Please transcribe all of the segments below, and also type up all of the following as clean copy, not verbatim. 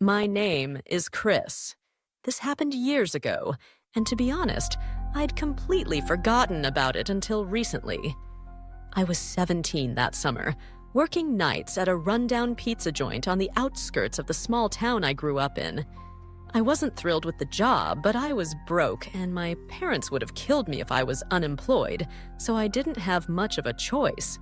My name is Chris. This happened years ago, and to be honest, I'd completely forgotten about it until recently. I was 17 that summer, working nights at a rundown pizza joint on the outskirts of the small town I grew up in. I wasn't thrilled with the job, but I was broke, and my parents would have killed me if I was unemployed, so I didn't have much of a choice.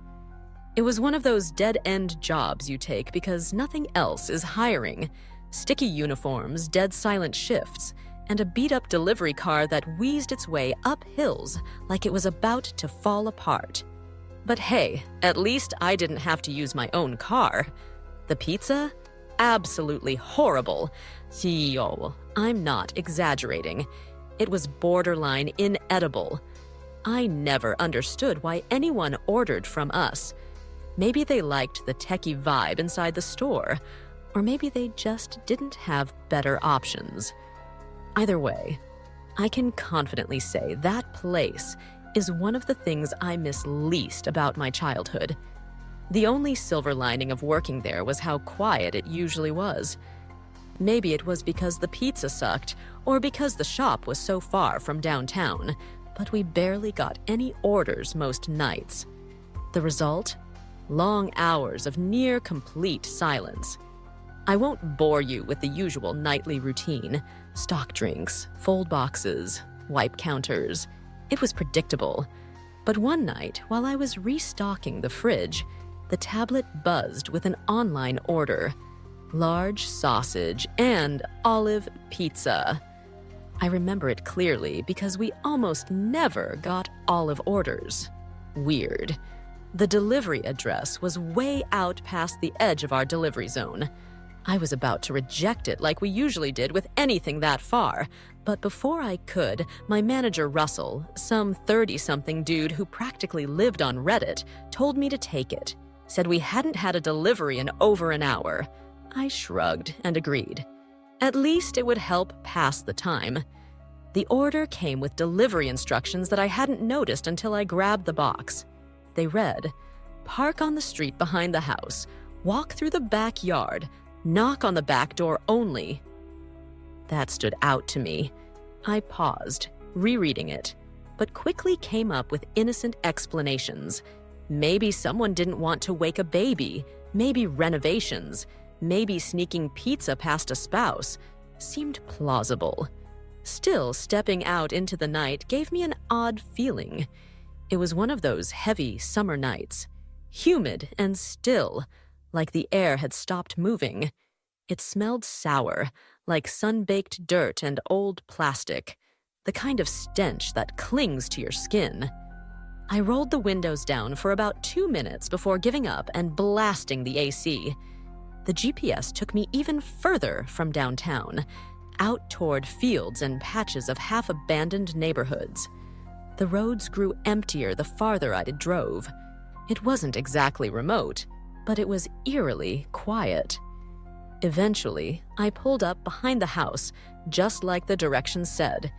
It was one of those dead-end jobs you take because nothing else is hiring. Sticky uniforms, dead silent shifts, and a beat-up delivery car that wheezed its way up hills like it was about to fall apart. But hey, at least I didn't have to use my own car. The pizza? Absolutely horrible. Yo, I'm not exaggerating. It was borderline inedible. I never understood why anyone ordered from us. Maybe they liked the techie vibe inside the store, or maybe they just didn't have better options. Either way, I can confidently say that place is one of the things I miss least about my childhood. The only silver lining of working there was how quiet it usually was. Maybe it was because the pizza sucked, or because the shop was so far from downtown, but we barely got any orders most nights. The result? Long hours of near-complete silence. I won't bore you with the usual nightly routine: stock drinks, fold boxes, wipe counters. It was predictable. But one night, while I was restocking the fridge, the tablet buzzed with an online order: large sausage and olive pizza. I remember it clearly because we almost never got olive orders. Weird. The delivery address was way out past the edge of our delivery zone. I was about to reject it like we usually did with anything that far, but before I could, my manager Russell, some 30-something dude who practically lived on Reddit, told me to take it. Said we hadn't had a delivery in over an hour. I shrugged and agreed. At least it would help pass the time. The order came with delivery instructions that I hadn't noticed until I grabbed the box. They read, "Park on the street behind the house, walk through the backyard, knock on the back door only." That stood out to me. I paused, rereading it, but quickly came up with innocent explanations. Maybe someone didn't want to wake a baby, maybe renovations, maybe sneaking pizza past a spouse. Seemed plausible. Still, stepping out into the night gave me an odd feeling. It was one of those heavy summer nights, humid and still, like the air had stopped moving. It smelled sour, like sun-baked dirt and old plastic, the kind of stench that clings to your skin. I rolled the windows down for about 2 minutes before giving up and blasting the AC. The GPS took me even further from downtown, out toward fields and patches of half-abandoned neighborhoods. The roads grew emptier the farther I drove. It wasn't exactly remote, but it was eerily quiet. Eventually, I pulled up behind the house, just like the directions said.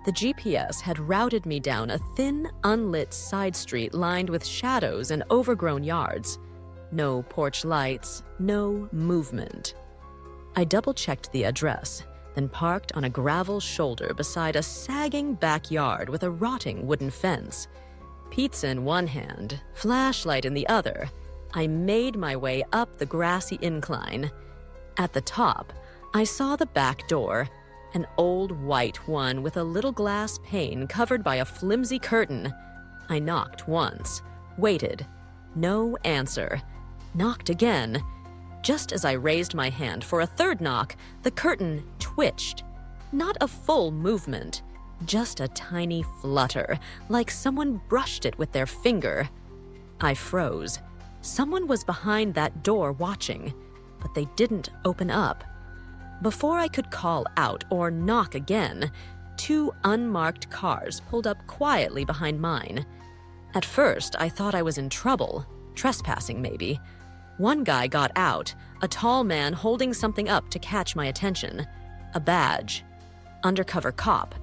The GPS had routed me down a thin, unlit side street lined with shadows and overgrown yards. No porch lights, no movement. I double-checked the address, then parked on a gravel shoulder beside a sagging backyard with a rotting wooden fence. Pizza in one hand, flashlight in the other, I made my way up the grassy incline. At the top, I saw the back door, an old white one with a little glass pane covered by a flimsy curtain. I knocked once, waited. No answer. Knocked again. Just as I raised my hand for a third knock, the curtain twitched. Not a full movement, just a tiny flutter, like someone brushed it with their finger. I froze. Someone was behind that door watching, but they didn't open up. Before I could call out or knock again, 2 unmarked cars pulled up quietly behind mine. At first, I thought I was in trouble, trespassing maybe. One guy got out, a tall man holding something up to catch my attention. A badge. Undercover cop.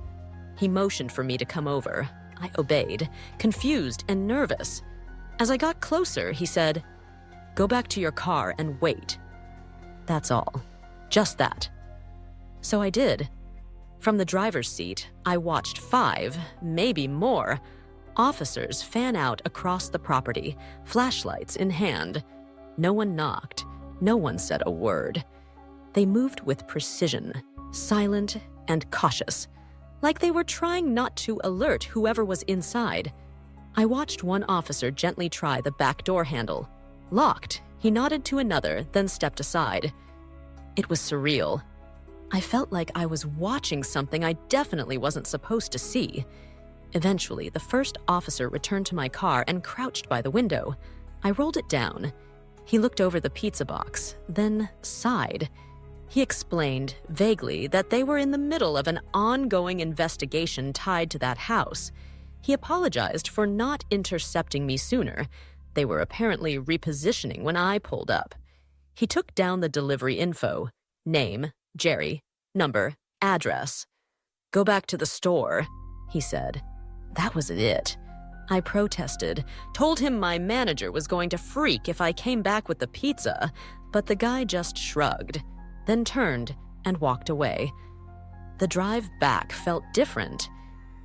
He motioned for me to come over. I obeyed, confused and nervous. As I got closer, he said, "Go back to your car and wait." That's all. Just that. So I did. From the driver's seat, I watched 5, maybe more, officers fan out across the property, flashlights in hand. No one knocked. No one said a word. They moved with precision, silent and cautious, like they were trying not to alert whoever was inside. I watched one officer gently try the back door handle. Locked, he nodded to another, then stepped aside. It was surreal. I felt like I was watching something I definitely wasn't supposed to see. Eventually, the first officer returned to my car and crouched by the window. I rolled it down. He looked over the pizza box, then sighed. He explained, vaguely, that they were in the middle of an ongoing investigation tied to that house. He apologized for not intercepting me sooner. They were apparently repositioning when I pulled up. He took down the delivery info: name, Jerry, number, address. "Go back to the store," he said. That was it. I protested, told him my manager was going to freak if I came back with the pizza, but the guy just shrugged, then turned and walked away. The drive back felt different.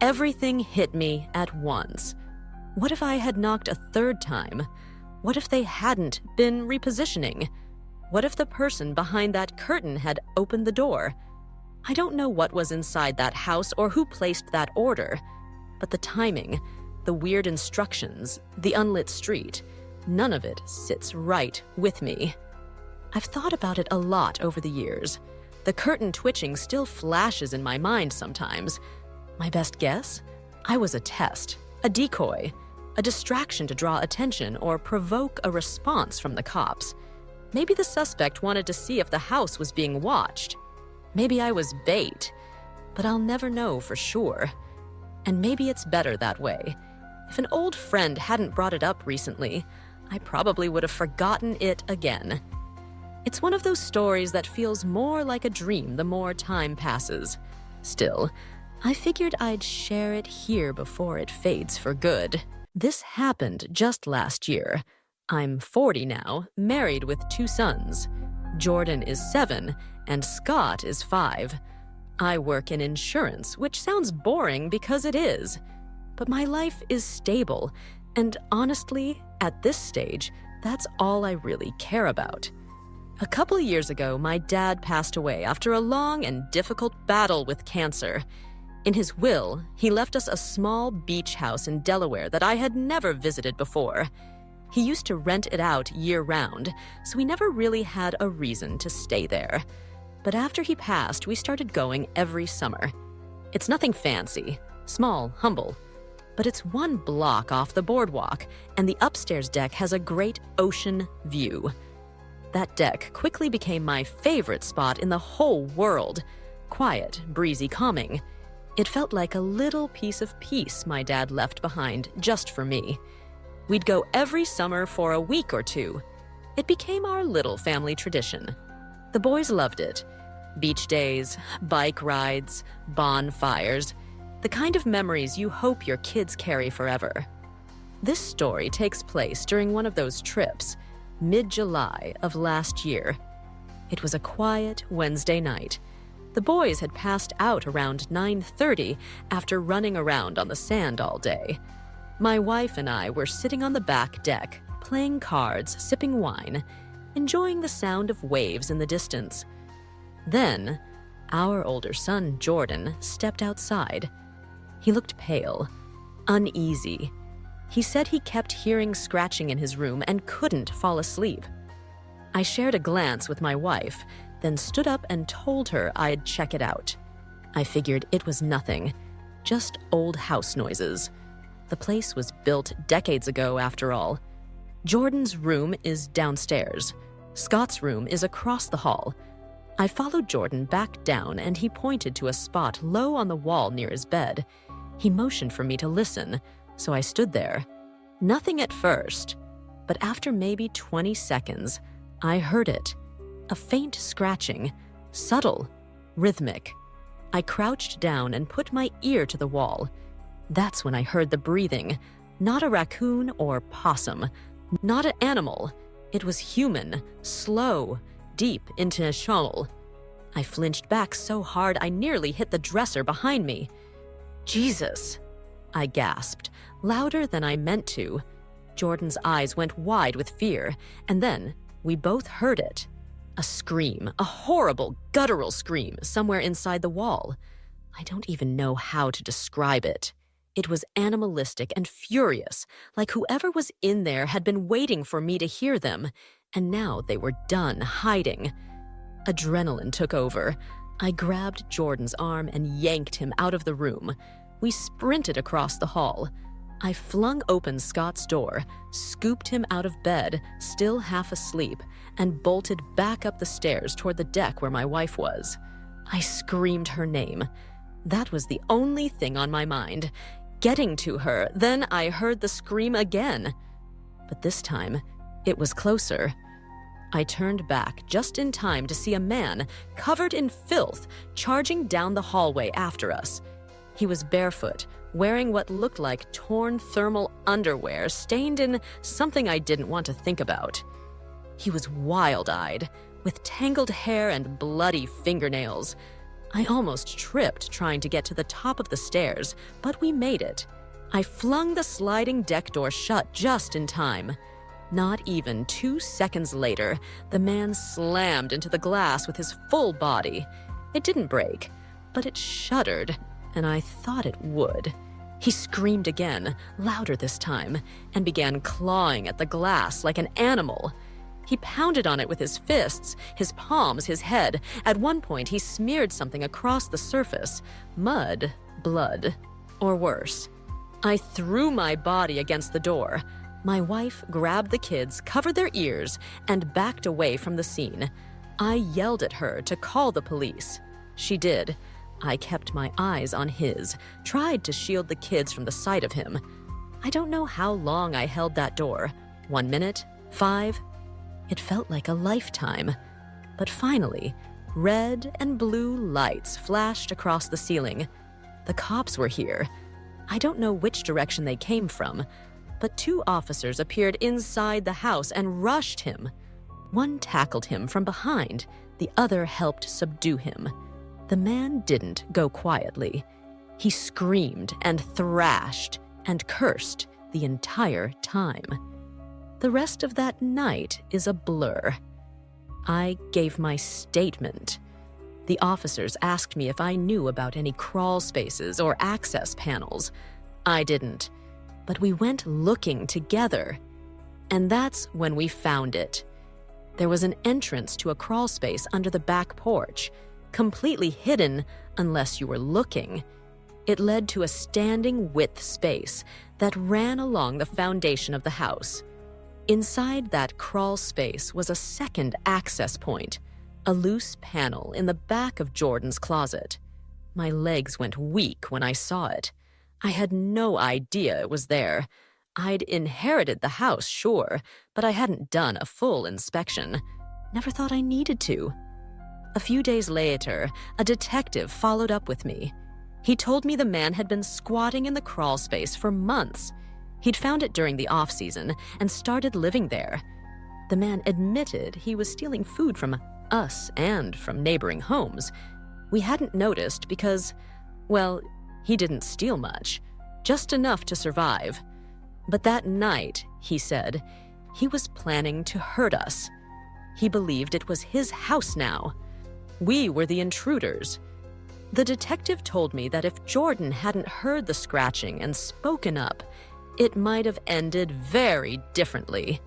Everything hit me at once. What if I had knocked a third time? What if they hadn't been repositioning? What if the person behind that curtain had opened the door? I don't know what was inside that house or who placed that order, but the timing, the weird instructions, the unlit street, none of it sits right with me. I've thought about it a lot over the years. The curtain twitching still flashes in my mind sometimes. My best guess? I was a test, a decoy, a distraction to draw attention or provoke a response from the cops. Maybe the suspect wanted to see if the house was being watched. Maybe I was bait, but I'll never know for sure. And maybe it's better that way. If an old friend hadn't brought it up recently, I probably would have forgotten it again. It's one of those stories that feels more like a dream the more time passes. Still, I figured I'd share it here before it fades for good. This happened just last year. I'm 40 now, married with 2 sons. Jordan is 7, and Scott is 5. I work in insurance, which sounds boring because it is. But my life is stable, and honestly, at this stage, that's all I really care about. A couple of years ago, my dad passed away after a long and difficult battle with cancer. In his will, he left us a small beach house in Delaware that I had never visited before. He used to rent it out year-round, so we never really had a reason to stay there. But after he passed, we started going every summer. It's nothing fancy, small, humble, but it's 1 block off the boardwalk, and the upstairs deck has a great ocean view. That deck quickly became my favorite spot in the whole world. Quiet, breezy, calming. It felt like a little piece of peace my dad left behind just for me. We'd go every summer for a week or 2. It became our little family tradition. The boys loved it. Beach days, bike rides, bonfires, the kind of memories you hope your kids carry forever. This story takes place during one of those trips, mid-July of last year. It was a quiet Wednesday night. The boys had passed out around 9:30 after running around on the sand all day. My wife and I were sitting on the back deck, playing cards, sipping wine, enjoying the sound of waves in the distance. Then, our older son, Jordan, stepped outside. He looked pale, uneasy. He said he kept hearing scratching in his room and couldn't fall asleep. I shared a glance with my wife, then stood up and told her I'd check it out. I figured it was nothing, just old house noises. The place was built decades ago, after all. Jordan's room is downstairs. Scott's room is across the hall. I followed Jordan back down, and he pointed to a spot low on the wall near his bed. He motioned for me to listen, so I stood there. Nothing at first, but after maybe 20 seconds, I heard it. A faint scratching, subtle, rhythmic. I crouched down and put my ear to the wall. That's when I heard the breathing. Not a raccoon or possum, not an animal. It was human, slow, deep intonation. I flinched back so hard I nearly hit the dresser behind me. "Jesus!" I gasped, louder than I meant to. Jordan's eyes went wide with fear, and then we both heard it. A scream, a horrible, guttural scream somewhere inside the wall. I don't even know how to describe it. It was animalistic and furious, like whoever was in there had been waiting for me to hear them, and now they were done hiding. Adrenaline took over. I grabbed Jordan's arm and yanked him out of the room. We sprinted across the hall. I flung open Scott's door, scooped him out of bed, still half asleep, and bolted back up the stairs toward the deck where my wife was. I screamed her name. That was the only thing on my mind. Getting to her, then I heard the scream again. But this time, it was closer. I turned back just in time to see a man, covered in filth, charging down the hallway after us. He was barefoot, wearing what looked like torn thermal underwear stained in something I didn't want to think about. He was wild-eyed, with tangled hair and bloody fingernails. I almost tripped trying to get to the top of the stairs, but we made it. I flung the sliding deck door shut just in time. Not even 2 seconds later, the man slammed into the glass with his full body. It didn't break, but it shuddered, and I thought it would. He screamed again, louder this time, and began clawing at the glass like an animal. He pounded on it with his fists, his palms, his head. At one point, he smeared something across the surface. Mud, blood, or worse. I threw my body against the door. My wife grabbed the kids, covered their ears, and backed away from the scene. I yelled at her to call the police. She did. I kept my eyes on his, tried to shield the kids from the sight of him. I don't know how long I held that door. 1 minute? 5? It felt like a lifetime. But finally, red and blue lights flashed across the ceiling. The cops were here. I don't know which direction they came from, but 2 officers appeared inside the house and rushed him. One tackled him from behind, the other helped subdue him. The man didn't go quietly. He screamed and thrashed and cursed the entire time. The rest of that night is a blur. I gave my statement. The officers asked me if I knew about any crawl spaces or access panels. I didn't, but we went looking together. And that's when we found it. There was an entrance to a crawl space under the back porch, completely hidden unless you were looking. It led to a standing width space that ran along the foundation of the house. Inside that crawl space was a second access point, a loose panel in the back of Jordan's closet. My legs went weak when I saw it. I had no idea it was there. I'd inherited the house, sure, but I hadn't done a full inspection. Never thought I needed to. A few days later, a detective followed up with me. He told me the man had been squatting in the crawl space for months. He'd found it during the off-season and started living there. The man admitted he was stealing food from us and from neighboring homes. We hadn't noticed because, well, he didn't steal much, just enough to survive. But that night, he said, he was planning to hurt us. He believed it was his house now. We were the intruders. The detective told me that if Jordan hadn't heard the scratching and spoken up, it might have ended very differently.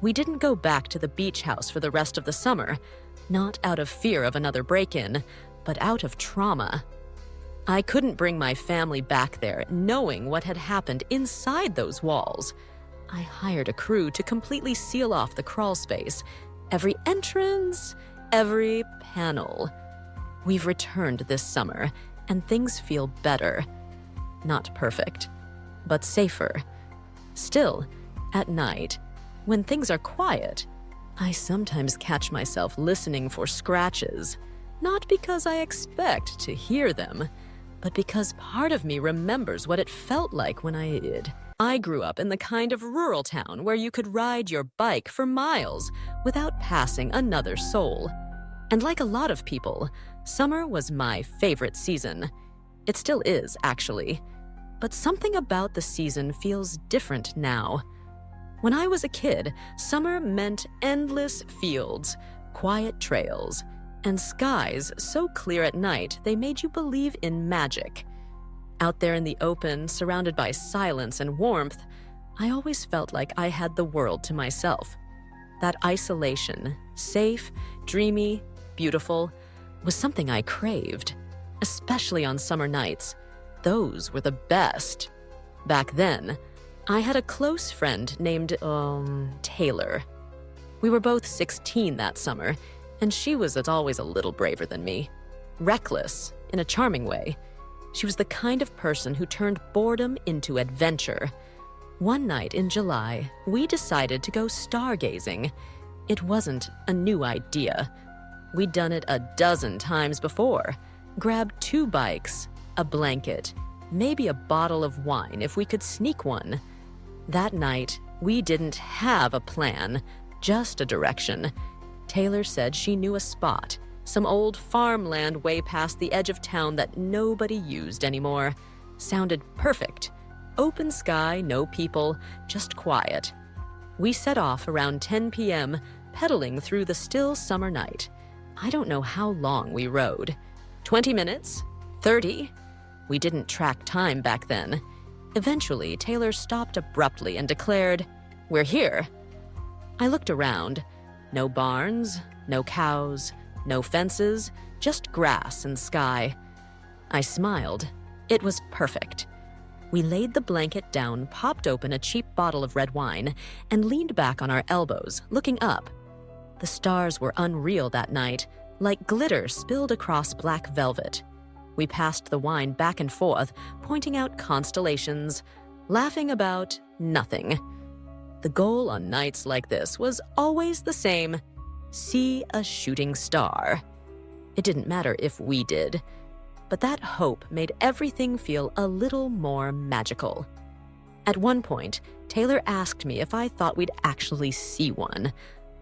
We didn't go back to the beach house for the rest of the summer, not out of fear of another break-in, but out of trauma. I couldn't bring my family back there knowing what had happened inside those walls. I hired a crew to completely seal off the crawl space, every entrance, every panel. We've returned this summer, and things feel better. Not perfect, but safer. Still, at night, when things are quiet, I sometimes catch myself listening for scratches, not because I expect to hear them, but because part of me remembers what it felt like when I did. I grew up in the kind of rural town where you could ride your bike for miles without passing another soul. And like a lot of people, summer was my favorite season. It still is, actually. But something about the season feels different now. When I was a kid, summer meant endless fields, quiet trails, and skies so clear at night they made you believe in magic. Out there in the open, surrounded by silence and warmth, I always felt like I had the world to myself. That isolation, safe, dreamy, beautiful, was something I craved, especially on summer nights. Those were the best. Back then, I had a close friend named, Taylor. We were both 16 that summer, and she was as always a little braver than me. Reckless, in a charming way. She was the kind of person who turned boredom into adventure. One night in July, we decided to go stargazing. It wasn't a new idea. We'd done it a dozen times before. Grabbed 2 bikes, a blanket, maybe a bottle of wine if we could sneak one. That night, we didn't have a plan, just a direction. Taylor said she knew a spot, some old farmland way past the edge of town that nobody used anymore. Sounded perfect. Open sky, no people, just quiet. We set off around 10 p.m., pedaling through the still summer night. I don't know how long we rode. 20 minutes? 30? We didn't track time back then. Eventually, Taylor stopped abruptly and declared, "We're here." I looked around. No barns, no cows, no fences, just grass and sky. I smiled. It was perfect. We laid the blanket down, popped open a cheap bottle of red wine, and leaned back on our elbows, looking up. The stars were unreal that night, like glitter spilled across black velvet. We passed the wine back and forth, pointing out constellations, laughing about nothing. The goal on nights like this was always the same: see a shooting star. It didn't matter if we did, but that hope made everything feel a little more magical. At one point, Taylor asked me if I thought we'd actually see one.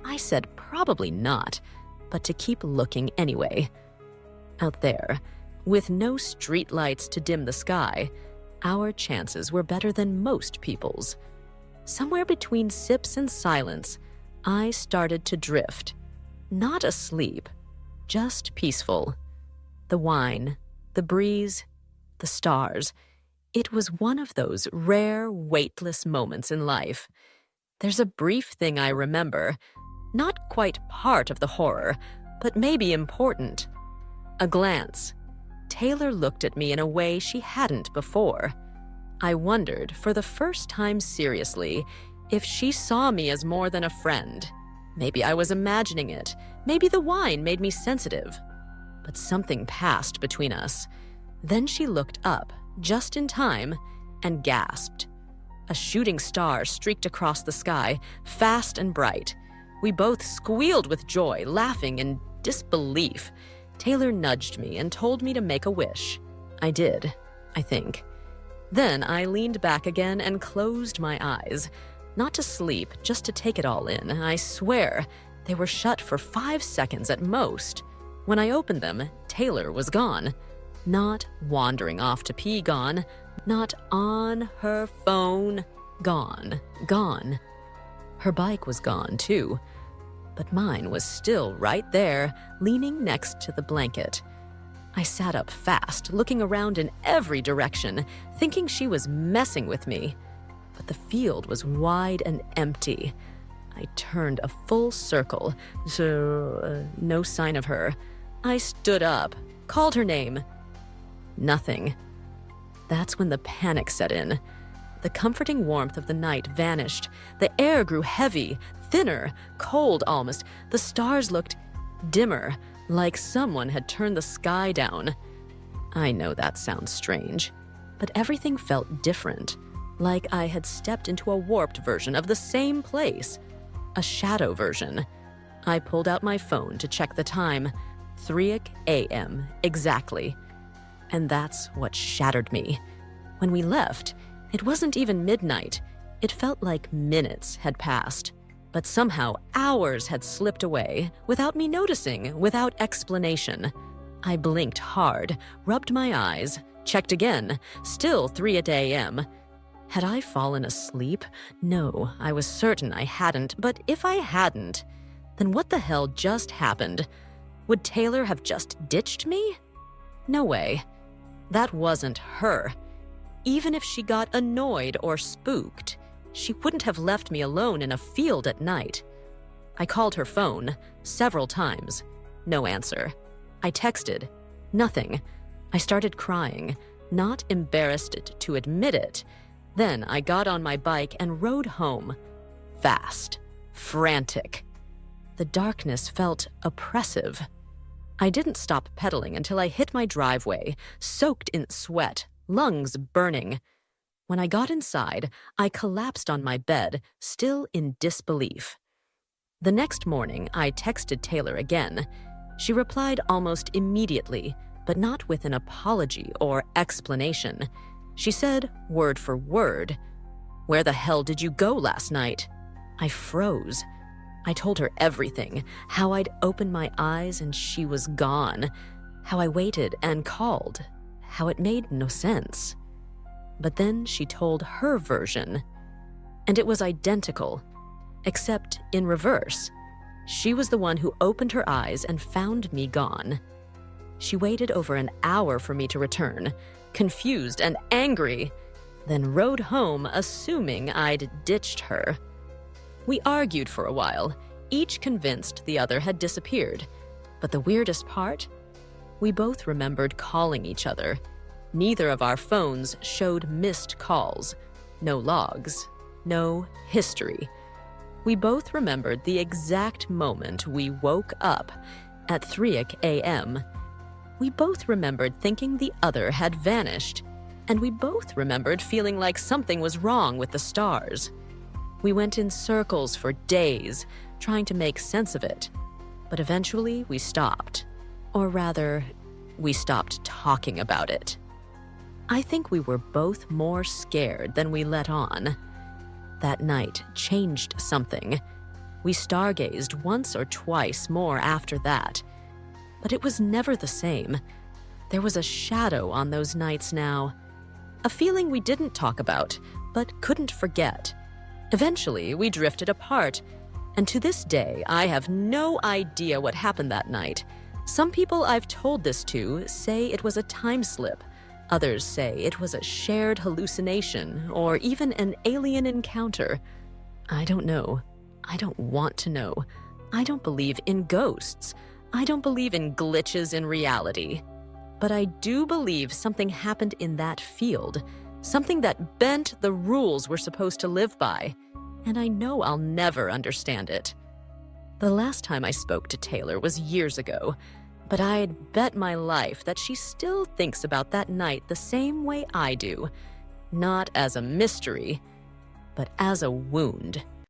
I said probably not, but to keep looking anyway. Out there, with no streetlights to dim the sky, our chances were better than most people's. Somewhere between sips and silence, I started to drift. Not asleep, just peaceful. The wine, the breeze, the stars. It was one of those rare, weightless moments in life. There's a brief thing I remember, not quite part of the horror, but maybe important. A glance. Taylor looked at me in a way she hadn't before. I wondered, for the first time seriously, if she saw me as more than a friend. Maybe I was imagining it. Maybe the wine made me sensitive. But something passed between us. Then she looked up, just in time, and gasped. A shooting star streaked across the sky, fast and bright. We both squealed with joy, laughing in disbelief. Taylor nudged me and told me to make a wish. I did, I think. Then I leaned back again and closed my eyes. Not to sleep, just to take it all in. I swear, they were shut for 5 seconds at most. When I opened them, Taylor was gone. Not wandering off to pee, gone. Not on her phone, gone. Gone. Her bike was gone, too. But mine was still right there, leaning next to the blanket. I sat up fast, looking around in every direction, thinking she was messing with me. But the field was wide and empty. I turned a full circle, so no sign of her. I stood up, called her name. Nothing. That's when the panic set in. The comforting warmth of the night vanished. The air grew heavy, thinner, cold almost. The stars looked dimmer, like someone had turned the sky down. I know that sounds strange, but everything felt different, like I had stepped into a warped version of the same place, a shadow version. I pulled out my phone to check the time, 3 a.m. exactly. And that's what shattered me. When we left, it wasn't even midnight. It felt like minutes had passed. But somehow hours had slipped away without me noticing, without explanation. I blinked hard, rubbed my eyes, checked again, still 3 a.m. Had I fallen asleep? No, I was certain I hadn't, but if I hadn't, then what the hell just happened? Would Taylor have just ditched me? No way. That wasn't her. Even if she got annoyed or spooked, she wouldn't have left me alone in a field at night. I called her phone several times. No answer. I texted. Nothing. I started crying, not embarrassed to admit it. Then I got on my bike and rode home. Fast. Frantic. The darkness felt oppressive. I didn't stop pedaling until I hit my driveway, soaked in sweat, lungs burning. When I got inside, I collapsed on my bed, still in disbelief. The next morning, I texted Taylor again. She replied almost immediately, but not with an apology or explanation. She said, word for word, "Where the hell did you go last night?" I froze. I told her everything, how I'd opened my eyes and she was gone, how I waited and called, how it made no sense. But then she told her version, and it was identical, except in reverse. She was the one who opened her eyes and found me gone. She waited over an hour for me to return, confused and angry, then rode home assuming I'd ditched her. We argued for a while, each convinced the other had disappeared. But the weirdest part? We both remembered calling each other. Neither of our phones showed missed calls. No logs. No history. We both remembered the exact moment we woke up at 3 a.m. We both remembered thinking the other had vanished. And we both remembered feeling like something was wrong with the stars. We went in circles for days, trying to make sense of it. But eventually we stopped. Or rather, we stopped talking about it. I think we were both more scared than we let on. That night changed something. We stargazed once or twice more after that. But it was never the same. There was a shadow on those nights now. A feeling we didn't talk about, but couldn't forget. Eventually, we drifted apart, and to this day, I have no idea what happened that night. Some people I've told this to say it was a time slip. Others say it was a shared hallucination or even an alien encounter. I don't know. I don't want to know. I don't believe in ghosts. I don't believe in glitches in reality. But I do believe something happened in that field. Something that bent the rules we're supposed to live by, and I know I'll never understand it. The last time I spoke to Taylor was years ago, but I'd bet my life that she still thinks about that night the same way I do, not as a mystery, but as a wound.